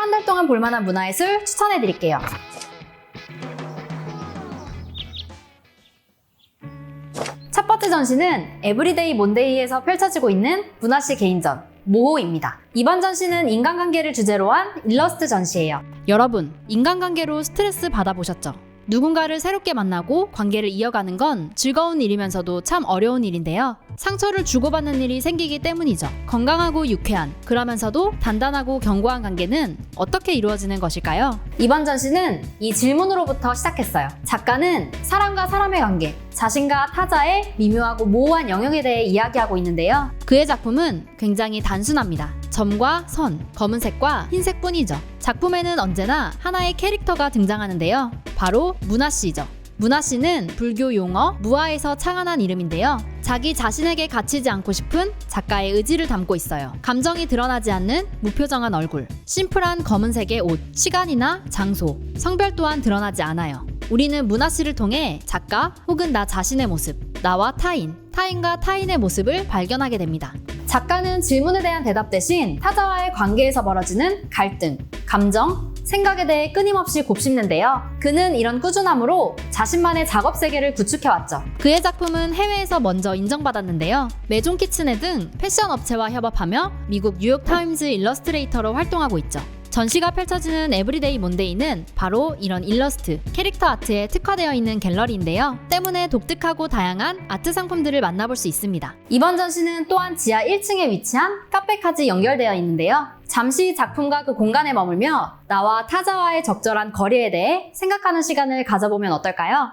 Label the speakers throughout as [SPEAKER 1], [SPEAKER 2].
[SPEAKER 1] 한 달 동안 볼만한 문화예술 추천해드릴게요. 첫 번째 전시는 에브리데이 몬데이에서 펼쳐지고 있는 문화씨 개인전 모호입니다. 이번 전시는 인간관계를 주제로 한 일러스트 전시예요. 여러분, 인간관계로 스트레스 받아보셨죠? 누군가를 새롭게 만나고 관계를 이어가는 건 즐거운 일이면서도 참 어려운 일인데요. 상처를 주고받는 일이 생기기 때문이죠. 건강하고 유쾌한, 그러면서도 단단하고 견고한 관계는 어떻게 이루어지는 것일까요? 이번 전시는 이 질문으로부터 시작했어요. 작가는 사람과 사람의 관계, 자신과 타자의 미묘하고 모호한 영역에 대해 이야기하고 있는데요. 그의 작품은 굉장히 단순합니다. 점과 선, 검은색과 흰색뿐이죠. 작품에는 언제나 하나의 캐릭터가 등장하는데요. 바로 문화씨죠. 문화씨는 불교 용어 무아에서 창안한 이름인데요. 자기 자신에게 갇히지 않고 싶은 작가의 의지를 담고 있어요. 감정이 드러나지 않는 무표정한 얼굴, 심플한 검은색의 옷, 시간이나 장소, 성별 또한 드러나지 않아요. 우리는 문화씨를 통해 작가 혹은 나 자신의 모습, 나와 타인, 타인과 타인의 모습을 발견하게 됩니다. 작가는 질문에 대한 대답 대신 타자와의 관계에서 벌어지는 갈등, 감정, 생각에 대해 끊임없이 곱씹는데요. 그는 이런 꾸준함으로 자신만의 작업 세계를 구축해왔죠. 그의 작품은 해외에서 먼저 인정받았는데요. 메종 키츠네 등 패션 업체와 협업하며 미국 뉴욕타임즈 일러스트레이터로 활동하고 있죠. 전시가 펼쳐지는 에브리데이 몬데이는 바로 이런 일러스트, 캐릭터 아트에 특화되어 있는 갤러리인데요. 때문에 독특하고 다양한 아트 상품들을 만나볼 수 있습니다. 이번 전시는 또한 지하 1층에 위치한 카페까지 연결되어 있는데요. 잠시 작품과 그 공간에 머물며 나와 타자와의 적절한 거리에 대해 생각하는 시간을 가져보면 어떨까요?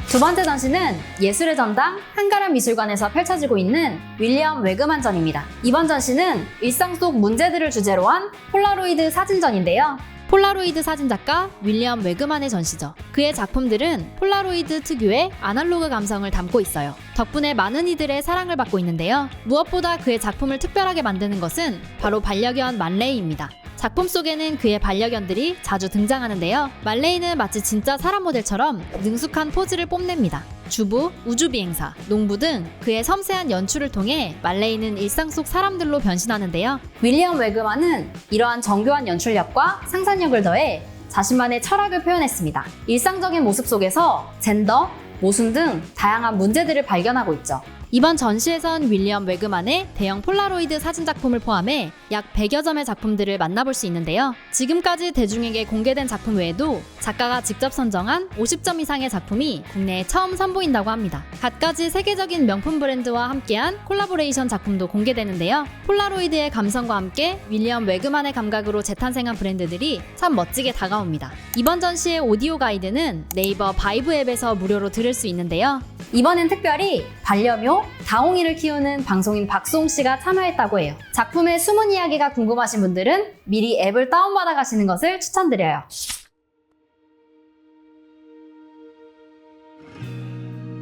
[SPEAKER 1] 두 번째 전시는 예술의 전당 한가람 미술관에서 펼쳐지고 있는 윌리엄 웨그만전입니다. 이번 전시는 일상 속 문제들을 주제로 한 폴라로이드 사진전인데요. 폴라로이드 사진작가 윌리엄 웨그만의 전시죠. 그의 작품들은 폴라로이드 특유의 아날로그 감성을 담고 있어요. 덕분에 많은 이들의 사랑을 받고 있는데요. 무엇보다 그의 작품을 특별하게 만드는 것은 바로 반려견 말레이입니다. 작품 속에는 그의 반려견들이 자주 등장하는데요. 말레이는 마치 진짜 사람 모델처럼 능숙한 포즈를 뽐냅니다. 주부, 우주비행사, 농부 등 그의 섬세한 연출을 통해 말레이는 일상 속 사람들로 변신하는데요. 윌리엄 웨그만은 이러한 정교한 연출력과 상상력을 더해 자신만의 철학을 표현했습니다. 일상적인 모습 속에서 젠더, 모순 등 다양한 문제들을 발견하고 있죠. 이번 전시에선 윌리엄 웨그만의 대형 폴라로이드 사진 작품을 포함해 약 100여 점의 작품들을 만나볼 수 있는데요. 지금까지 대중에게 공개된 작품 외에도 작가가 직접 선정한 50점 이상의 작품이 국내에 처음 선보인다고 합니다. 갖가지 세계적인 명품 브랜드와 함께한 콜라보레이션 작품도 공개되는데요. 폴라로이드의 감성과 함께 윌리엄 웨그만의 감각으로 재탄생한 브랜드들이 참 멋지게 다가옵니다. 이번 전시의 오디오 가이드는 네이버 바이브 앱에서 무료로 들을 수 있는데요. 이번엔 특별히 반려묘, 다홍이를 키우는 방송인 박수홍 씨가 참여했다고 해요. 작품의 숨은 이야기가 궁금하신 분들은 미리 앱을 다운받아 가시는 것을 추천드려요.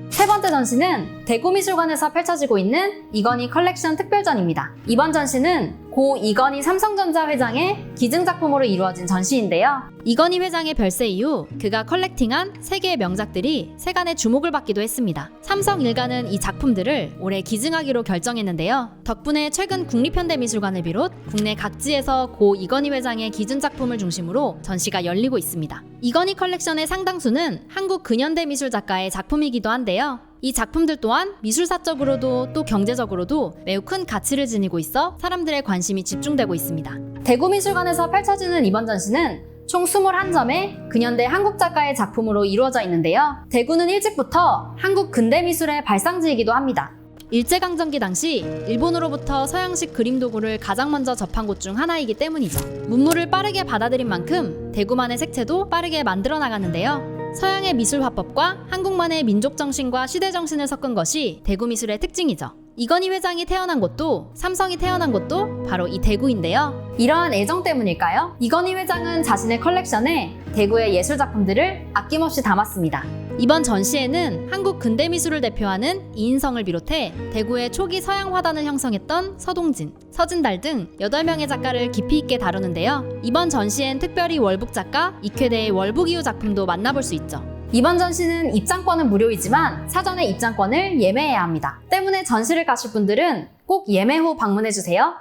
[SPEAKER 1] 세 번째 전시는 대구미술관에서 펼쳐지고 있는 이건희 컬렉션 특별전입니다. 이번 전시는 고 이건희 삼성전자 회장의 기증작품으로 이루어진 전시인데요. 이건희 회장의 별세 이후 그가 컬렉팅한 세계의 명작들이 세간의 주목을 받기도 했습니다. 삼성 일가는 이 작품들을 올해 기증하기로 결정했는데요. 덕분에 최근 국립현대미술관을 비롯 국내 각지에서 고 이건희 회장의 기증작품을 중심으로 전시가 열리고 있습니다. 이건희 컬렉션의 상당수는 한국 근현대미술 작가의 작품이기도 한데요. 이 작품들 또한 미술사적으로도 또 경제적으로도 매우 큰 가치를 지니고 있어 사람들의 관심이 집중되고 있습니다. 대구미술관에서 펼쳐지는 이번 전시는 총 21점의 근현대 한국 작가의 작품으로 이루어져 있는데요. 대구는 일찍부터 한국 근대미술의 발상지이기도 합니다. 일제강점기 당시 일본으로부터 서양식 그림 도구를 가장 먼저 접한 곳 중 하나이기 때문이죠. 문물을 빠르게 받아들인 만큼 대구만의 색채도 빠르게 만들어 나가는데요. 서양의 미술 화법과 한국만의 민족 정신과 시대 정신을 섞은 것이 대구 미술의 특징이죠. 이건희 회장이 태어난 곳도 삼성이 태어난 곳도 바로 이 대구인데요. 이러한 애정 때문일까요? 이건희 회장은 자신의 컬렉션에 대구의 예술 작품들을 아낌없이 담았습니다. 이번 전시에는 한국 근대미술을 대표하는 이인성을 비롯해 대구의 초기 서양 화단을 형성했던 서동진, 서진달 등 8명의 작가를 깊이 있게 다루는데요. 이번 전시엔 특별히 월북 작가 이쾌대의 월북이후 작품도 만나볼 수 있죠. 이번 전시는 입장권은 무료이지만 사전에 입장권을 예매해야 합니다. 때문에 전시를 가실 분들은 꼭 예매 후 방문해주세요.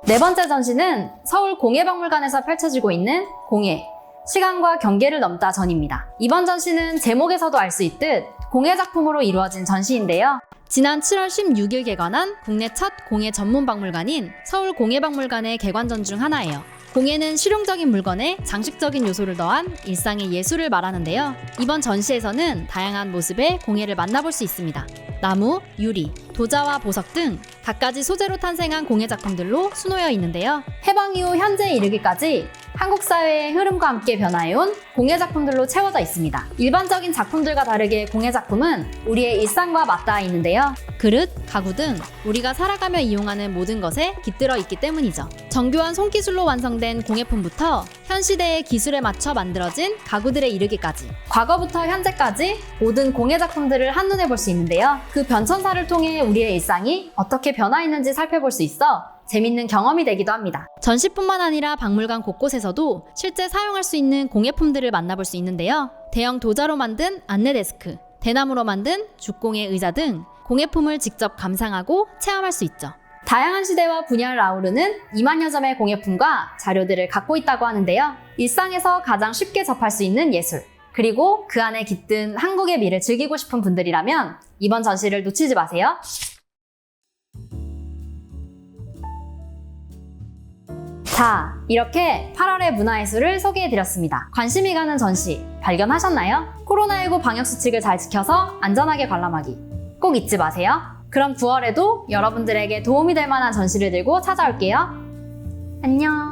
[SPEAKER 1] 네 번째 전시는 서울 공예박물관에서 펼쳐지고 있는 공예, 시간과 경계를 넘다 전입니다. 이번 전시는 제목에서도 알 수 있듯 공예 작품으로 이루어진 전시인데요. 지난 7월 16일 개관한 국내 첫 공예 전문 박물관인 서울 공예박물관의 개관전 중 하나예요. 공예는 실용적인 물건에 장식적인 요소를 더한 일상의 예술을 말하는데요. 이번 전시에서는 다양한 모습의 공예를 만나볼 수 있습니다. 나무, 유리, 도자와 보석 등 갖가지 소재로 탄생한 공예 작품들로 수놓여 있는데요. 해방 이후 현재에 이르기까지 한국 사회의 흐름과 함께 변화해온 공예 작품들로 채워져 있습니다. 일반적인 작품들과 다르게 공예 작품은 우리의 일상과 맞닿아 있는데요. 그릇, 가구 등 우리가 살아가며 이용하는 모든 것에 깃들어 있기 때문이죠. 정교한 손기술로 완성된 공예품부터 현 시대의 기술에 맞춰 만들어진 가구들에 이르기까지 과거부터 현재까지 모든 공예 작품들을 한눈에 볼 수 있는데요. 그 변천사를 통해 우리의 일상이 어떻게 변화했는지 살펴볼 수 있어 재밌는 경험이 되기도 합니다. 전시뿐만 아니라 박물관 곳곳에서도 실제 사용할 수 있는 공예품들을 만나볼 수 있는데요. 대형 도자로 만든 안내 데스크, 대나무로 만든 죽공예 의자 등 공예품을 직접 감상하고 체험할 수 있죠. 다양한 시대와 분야를 아우르는 2만여 점의 공예품과 자료들을 갖고 있다고 하는데요. 일상에서 가장 쉽게 접할 수 있는 예술, 그리고 그 안에 깃든 한국의 미를 즐기고 싶은 분들이라면 이번 전시를 놓치지 마세요. 자, 이렇게 8월의 문화예술을 소개해드렸습니다. 관심이 가는 전시 발견하셨나요? 코로나19 방역수칙을 잘 지켜서 안전하게 관람하기 꼭 잊지 마세요. 그럼 9월에도 여러분들에게 도움이 될 만한 전시를 들고 찾아올게요. 안녕.